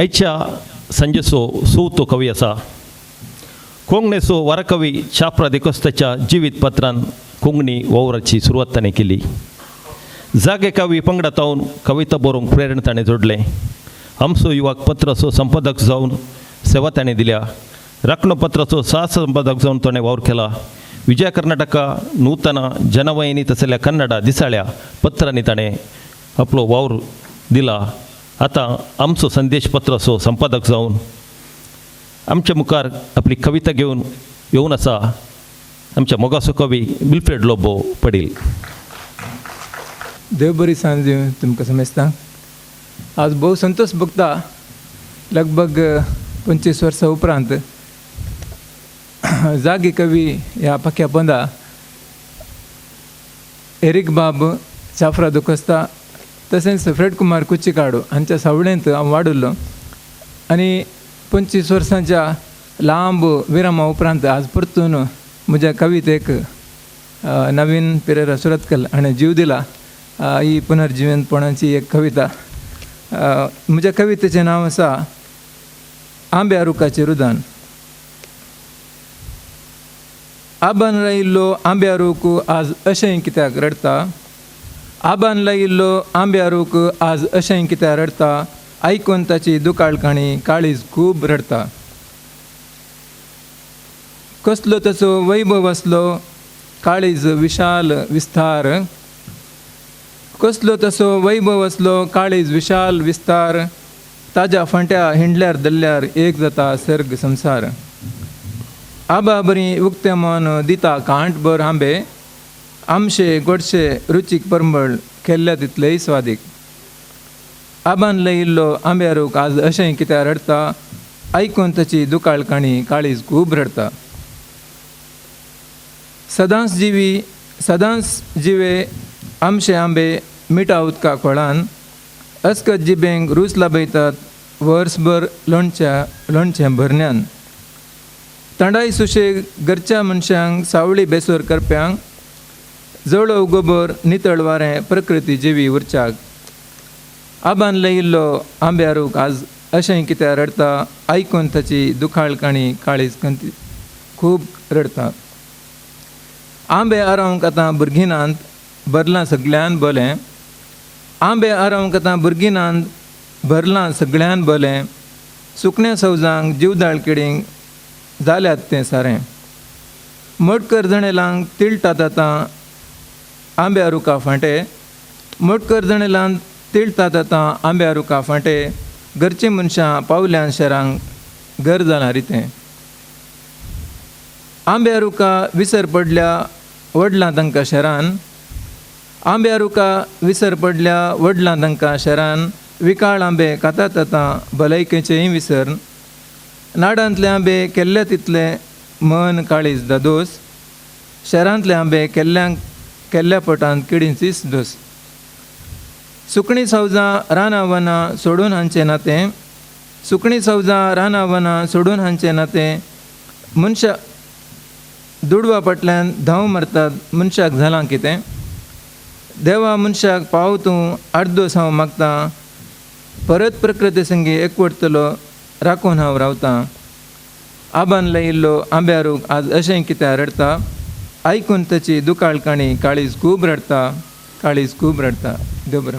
आयच्या संजेचो सुवतो कवी आसा. कोंकणीचो वरकवी शाफ्रा देकोस्ताच्या जिवीत पत्रान कोंकणी वावराची सुरवात ताणें केली. जागे कवी पंगडा तावन कविता बरोवंक प्रेरण ताणें जोडलें. आमचो युवाक पत्राचो संपादक जावन सेवा ताणें दिल्या. राखणपत्राचो सहसंपादक जावन ताणें वावर केला. विजय कर्नाटका नूतन जनवाहिनी तसल्या कन्नड दिसाळ्या पत्रांनी ताणें आपलो वावर दिला. आतां आमचो संदेश पत्राचो संपादक जावन आमच्या मुखार आपली कविता घेवन येवन आसा आमच्या मोगाचो कवी विल्फ्रेड लोबो पडील. देव बरी सांज तुमकां समजता. आज भोव संतोष भोगता. लगभग 25 वर्सां उपरांत जागी कवी ह्या पाक्या पंदा एरिक बाब शाफ्रा दुकोस्ता तशेंच फ्रेड कुमार कुच्चिकाडू हांच्या सावळेंत हांव वाडुल्लो आनी 25 वर्सांच्या लांब विरामा उपरांत आज परतून म्हज्या कवितेक नवीन पेरेरा सुरतकल हाणें जीव दिला. ही पुनर्जिवंतपणाची एक कविता. म्हज्या कवितेचें नांव आसा आंब्या रुखाचें रुदान. आबान लायिल्लो आंब्या रूख आज अशें कित्याक रडता. आबान लायिल्लो आंब्या रूख आज अशें कित्याक रडता. आयकून ताची दुकाळकाणी काळीज खूब रडता. कसलो ताचो वैभव आसलो काळीज विशाल विस्तार. कसलो ताचो वैभव आसलो काळीज विशाल विस्तार. ताज्या फांट्या हिंडल्यार दल्ल्यार एक जाता सर्ग संसार. आबा बरी उक्तें मन दिता कांटभर आंबे. आमशे गोडशे रुचीक परमळ केल्ल्या तितलेय स्वादीक. आबान लायिल्लो आंब्या रूख आज अशें कित्याक रडता. आयकून ताची दुकाळकाणी काळीज खूब रडता. सदांच जिवे आमशे आंबे मिठा उदका कोळान. अस्कत जिबेंक रूच लाभयतात वर्सभर लोणचें भरण्यान. थंडाय सुशेग घरच्या मनशांक सावळी बेसोर करप्यांक. जळो गोबर नितळ वारें प्रकृती जिवी उरच्याक. आबान लायिल्लो आंब्या रूख आज अशें कित्याक रडता. आयकून ताची दुकाळकाणी काळीज खूब रडता. आंबे आरावंक आतां भुरगिनांत भरलां सगळ्यान बलें. आंबे आरावंक आतां भुरगिनांत भरलां सगळ्यान बलें. सुकण्या सवजांक जीवदाळ किडींक जाल्यात तें सारें. मोटकर जणेलांक तिळटात आतां आंब्या रुखा फांटे. मोटकर जणेलांक तिळटात आतां आंब्या रुखा फांटे. घरचीं मनशां पावल्यान शहरांक घर जालां रितें. आंब्या रुखा विसर पडल्या वडलां तांकां शहरान. आंब्या रुखा विसर पडल्या वडलां तांकां शहरान. विकाळ आंबे खातात आतां भलायकेचेंय विसर. नाडांतले आंबे केल्ले तितले मन काळीज दादोस. शहरांतले आंबे केल्ल्या पोटांत किडींचीच दोस. सुकणीं सवजां रानां वनां सोडून हांचें नातें. सुकणीं सवजां रानां वनां सोडून हांचें नातें. मनशां दुडवा फाटल्यान धांव मारतात मनशाक जालां कितें. देवा मनशाक पाव तूं आर्दोस हांव मागतां. परत प्रकृती संगी एकवटतलो राखून हांव रावतां. आबान लायिल्लो आंब्या रूख आज अशें कित्याक रडता. आयकून ताची दुकाळकाणी काळीज खूब रडता. काळीज खूब रडता. देव बरें.